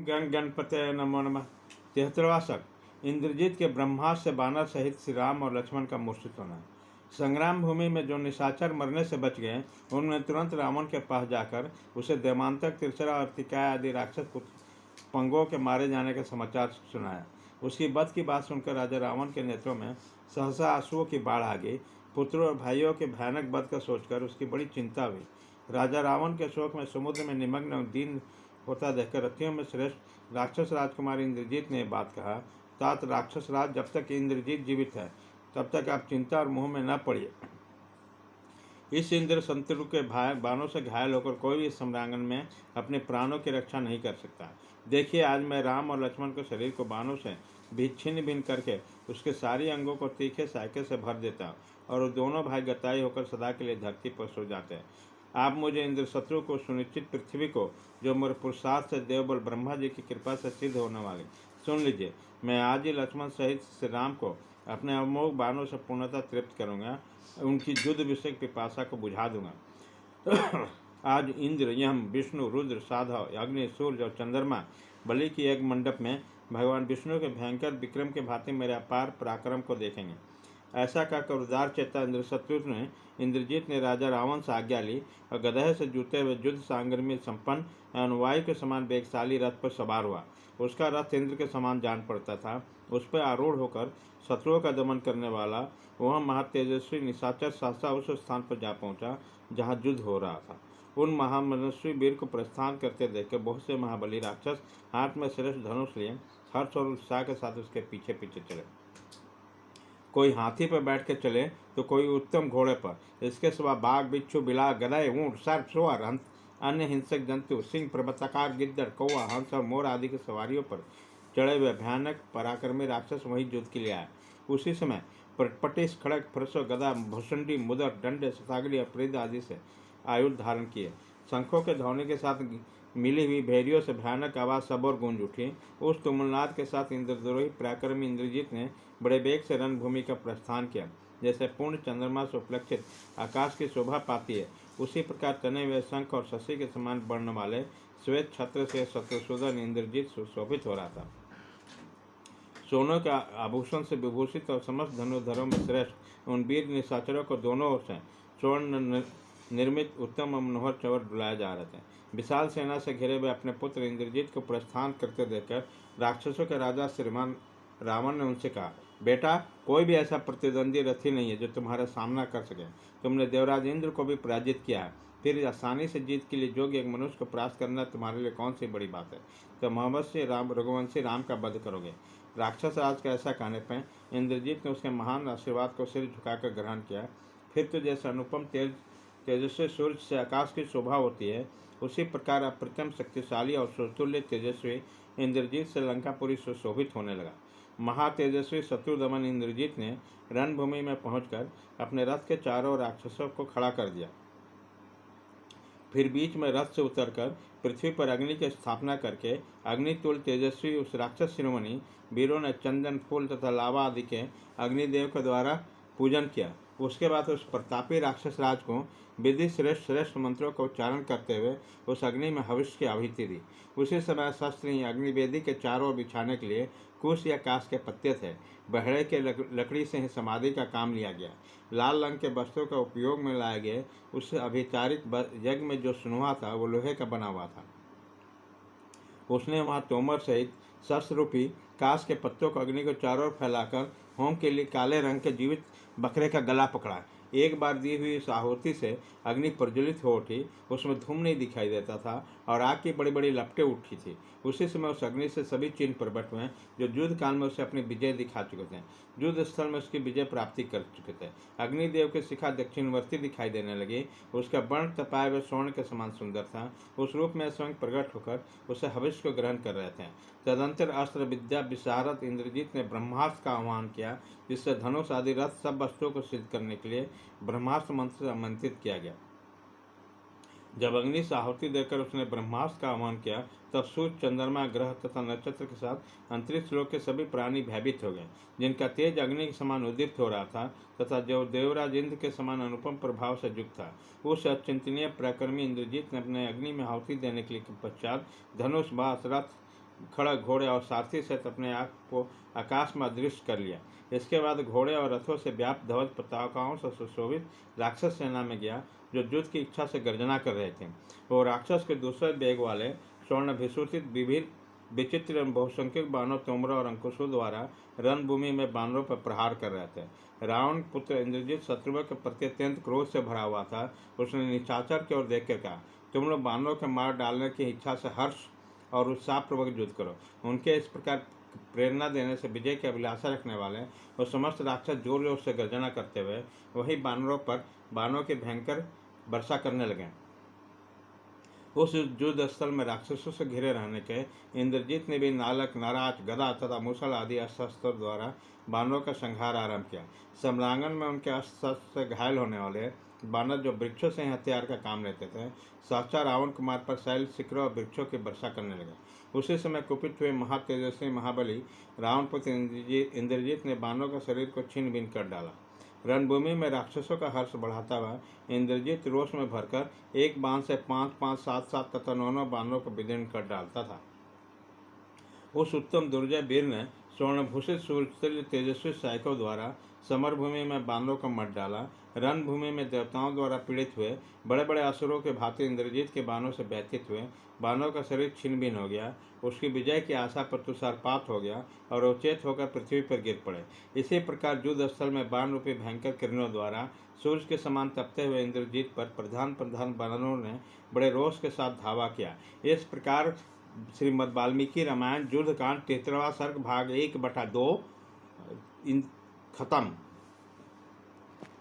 गणपतये नमो नमः। 73वां शक इंद्रजीत के ब्रह्मास्त्र से बानर सहित श्री राम और लक्ष्मण का मूर्छित होना। संग्राम भूमि में जो निशाचर मरने से बच गए, उन्होंने तुरंत रावण के पास जाकर उसे देवांतक, तिरछरा और तिकाय आदि राक्षस पंगों के मारे जाने का समाचार सुनाया। उसकी वध की बात सुनकर राजा रावण के नेत्रों में सहसा आंसुओं की बाढ़ आ गई। पुत्रों और भाइयों के भयानक वध का सोचकर उसकी बड़ी चिंता हुई। राजा रावण के शोक में समुद्र में निमग्न और दीन होता देखकर रथियों में श्रेष्ठ राक्षस राजकुमार इंद्रजीत ने बात कहा, तात राक्षस राज, जब तक इंद्रजीत जीवित है तब तक आप चिंता और मोह में न पड़िए। इस इंद्र शत्रु के बाणों से घायल होकर कोई भी सम्रांगण में अपने प्राणों की रक्षा नहीं कर सकता। देखिए, आज मैं राम और लक्ष्मण के शरीर को बाणों से छिन्न भिन्न करके उसके सारी अंगों को तीखे सायके से भर देता हूँ और वो दोनों भाई गताई होकर सदा के लिए धरती पर सो जाते हैं। आप मुझे इंद्र शत्रु को सुनिश्चित पृथ्वी को, जो मेरे पुरुषार्थ से देवबल ब्रह्मा जी की कृपा से सिद्ध होने वाली, सुन लीजिए। मैं आज ही लक्ष्मण सहित श्री राम को अपने अमोघ बाणों से पूर्णतः तृप्त करूँगा, उनकी युद्ध विषय पिपासा को बुझा दूंगा। आज इंद्र, यम, विष्णु, रुद्र, साधव, अग्नि, सूर्य और चंद्रमा बलि की एक मंडप में भगवान विष्णु के भयंकर विक्रम के भांति मेरे अपार पराक्रम को देखेंगे। ऐसा कहकर उदार चेता इंद्रजीत ने राजा रावण से आज्ञा ली और गदहे से जूते हुए युद्ध सांग्र में संपन्न अनुवायु के समान वेगशाली रथ पर सवार हुआ। उसका रथ इंद्र के समान जान पड़ता था। उस पर आरूढ़ होकर शत्रुओं का दमन करने वाला वह महातेजस्वी निशाचर सहसा उस स्थान पर जा पहुंचा जहां युद्ध हो रहा था। उन महामनस्वी वीर को प्रस्थान करते देखकर बहुत से महाबली राक्षस हाथ में श्रेष्ठ धनुष लिए हर्ष और उत्साह के साथ उसके पीछे पीछे चले। कोई हाथी पर बैठ कर चले तो कोई उत्तम घोड़े पर। इसके सिवा बाघ, बिच्छू, बिलार, गधे, ऊंट, सर्प, सुअर, अन्य हिंसक जंतु, सिंह, पर्वताकार, गिद्दड़, कौवा, हंस और मोर आदि की सवारियों पर चढ़े हुए भयानक पराक्रमी राक्षस वहीं युद्ध के लिए आए। उसी समय पटिश, खड़ग, फरसो, गदा, भुसंडी, मुदर, डंडे, शताग्री और प्रेद आदि से आयुध धारण किए। शंखों के ध्वनि के साथ मिली हुई भेड़ियों से भयानक आवाज़ सब और गूंज उठी। उस तुमुलनाद के साथ इंद्रद्रोही पराक्रमी इंद्रजीत ने बड़े वेग से रणभूमि का प्रस्थान किया। जैसे पूर्ण चंद्रमा से उपलक्षित आकाश की शोभा पाती है, उसी प्रकार तने हुए शंख और शशि के समान वर्ण वाले श्वेत छत्र से शत्रुसूदन इंद्रजीत सुशोभित हो रहा था। सोनों के आभूषण से विभूषित और समस्त धनुर्धरों में श्रेष्ठ उन वीर निशाचरों को दोनों ओर से स्वर्ण निर्मित उत्तम और मनोहर चवर बुलाए जा रहे थे। विशाल सेना से घिरे हुए अपने पुत्र इंद्रजीत को प्रस्थान करते देखकर राक्षसों के राजा श्रीमान रावण ने उनसे कहा, बेटा, कोई भी ऐसा प्रतिद्वंदी रथी नहीं है जो तुम्हारा सामना कर सके। तुमने देवराज इंद्र को भी पराजित किया है, फिर आसानी से जीत के लिए योग्य एक मनुष्य को परास्त करना तुम्हारे लिए कौन सी बड़ी बात है। तो अवश्य रघुवंशी राम का वध करोगे। राक्षस राज का ऐसा कहने पर इंद्रजीत ने उसके महान आशीर्वाद को सिर झुकाकर ग्रहण किया। फिर तो जैसे अनुपम तेजस्वी सूर्य से आकाश की शोभा होती है, उसी प्रकार अप्रतिम शक्तिशाली और सुतुल्य तेजस्वी इंद्रजीत से लंकापुरी सुशोभित होने लगा। महातेजस्वी शत्रु दमन इंद्रजीत ने रणभूमि में पहुंचकर अपने रथ के चारों राक्षसों को खड़ा कर दिया। फिर बीच में रथ से उतरकर पृथ्वी पर अग्नि की स्थापना करके अग्नितुल तेजस्वी उस राक्षस शिरोमणि वीरों ने चंदन, फूल तथा लावा आदि के अग्निदेव के द्वारा पूजन किया। उसके बाद उस प्रतापी राक्षस राज को विधि श्रेष्ठ श्रेष्ठ मंत्रों का उच्चारण करते हुए उस अग्नि में हविष्य की आहुति दी। उसी समय शस्त्र अग्निवेदी के चारों ओर बिछाने के लिए कुश या काश के पत्ते थे। बहड़े के लकड़ी से ही समाधि का काम लिया गया। लाल रंग के वस्त्रों का उपयोग में लाए गए उस अभिचारित यज्ञ में जो सुनवा था वो लोहे का बना हुआ था। उसने वहाँ तोमर सहित शस्त्र रूपी काश के पत्तों को अग्नि को चारों ओर फैलाकर होम के लिए काले रंग के जीवित बकरे का गला पकड़ा। एक बार दी हुई इस आहुति से अग्नि प्रज्वलित हो उठी। उसमें धूम नहीं दिखाई देता था और आग की बड़ी बड़ी लपटें उठी थी। उसी समय उस अग्नि से सभी चिन्ह प्रकट हुए जो युद्ध काल में उसे अपनी विजय दिखा चुके थे, युद्ध स्थल में उसकी विजय प्राप्ति कर चुके थे। अग्निदेव की शिखा दक्षिणवर्ती दिखाई देने लगी। उसका वर्ण तपाए हुए स्वर्ण के समान सुंदर था। उस रूप में स्वयं प्रकट होकर उसे हविष्य को ग्रहण कर रहे थे। तदंतर अस्त्र विद्या विशारद इंद्रजीत ने ब्रह्मास्त्र का आह्वान किया, जिससे धनुष आदि रथ सब वस्तुओं को सिद्ध करने के लिए ब्रह्मास्त्र मंत्र से आमंत्रित किया गया। जब अग्नि से आहुति देकर उसने ब्रह्मास्त्र का आह्वान किया, तब सूर्य, चंद्रमा, ग्रह तथा नक्षत्र के साथ अंतरिक्ष लोक के सभी प्राणी भयभीत हो गए, जिनका तेज अग्नि के समान उद्दीप्त हो रहा था तथा जो देवराज इंद्र के समान अनुपम प्रभाव से युक्त था। उस अचिंतनीय पराक्रमी इंद्रजीत ने अपने अग्नि में आहुति देने के लिए पश्चात धनुष, बास, रथ खड़ग घोड़े और सारथी सहित अपने आप को आकाश में अदृश्य कर लिया। इसके बाद घोड़े और रथों से व्याप्त ध्वज पताकाओं से सुशोभित राक्षस सेना में गया, जो युद्ध की इच्छा से गर्जना कर रहे थे। वो राक्षस के दूसरे वेग वाले स्वर्ण विभूषित विभिन्न विचित्र एवं बहुसंख्यक बानों, तोमरों और अंकुशों द्वारा रणभूमि में बानरों पर प्रहार कर रहे थे। रावण पुत्र इंद्रजित शत्रुओं के प्रति अत्यंत क्रोध से भरा हुआ था। उसने निशाचर की ओर देखकर कहा, तुम लोग बानरों के मार डालने की इच्छा से हर्ष और उत्साहपूर्वक युद्ध करो। उनके इस प्रकार प्रेरणा देने से विजय की अभिलाषा रखने वाले और समस्त राक्षस जोर जोर से गर्जना करते हुए वही बानरों पर बानों की भयंकर वर्षा करने लगे। उस युद्ध स्थल में राक्षसों से घिरे रहने के इंद्रजीत ने भी नालक, नाराज, गदा तथा मुसल आदि अस्त्र द्वारा बानरों का संहार आरंभ किया। सम्रांगण में उनके अस्त्र से घायल होने वाले बानर, जो वृक्षों से हथियार का काम लेते थे, साक्षात रावण कुमार पर शैल, शिखरों और वृक्षों की वर्षा करने लगे। उसी समय कुपित हुए महातेजस्वी महाबली रावण पुत्र इंद्रजीत ने बानरों का शरीर को छीन बीन कर डाला। रणभूमि में राक्षसों का हर्ष बढ़ाता हुआ इंद्रजीत रोष में भरकर एक बाण से 5-5, 7-7 तथा 9-9 बानरों को विदीर्ण कर डालता था। उस उत्तम दुर्जय वीर ने स्वर्णभूषित सूर्य तेजस्वी सैनिकों द्वारा समरभूमि में बानरों को मत डाला। रणभूमि में देवताओं द्वारा पीड़ित हुए बड़े बड़े असुरों के भांति इंद्रजीत के बाणों से व्यथित हुए बानरों का शरीर छिन्न भिन्न हो गया। उसकी विजय की आशा पर तुषारपात हो गया और अवचेत होकर पृथ्वी पर गिर पड़े। इसी प्रकार युद्ध स्थल में बाण रूपी भयंकर किरणों द्वारा सूर्य के समान तपते हुए इंद्रजीत पर प्रधान प्रधान बानरों ने बड़े रोष के साथ धावा किया। इस प्रकार श्रीमद् वाल्मीकि रामायण युद्धकांड 73वां सर्ग भाग 1/2 खत्म।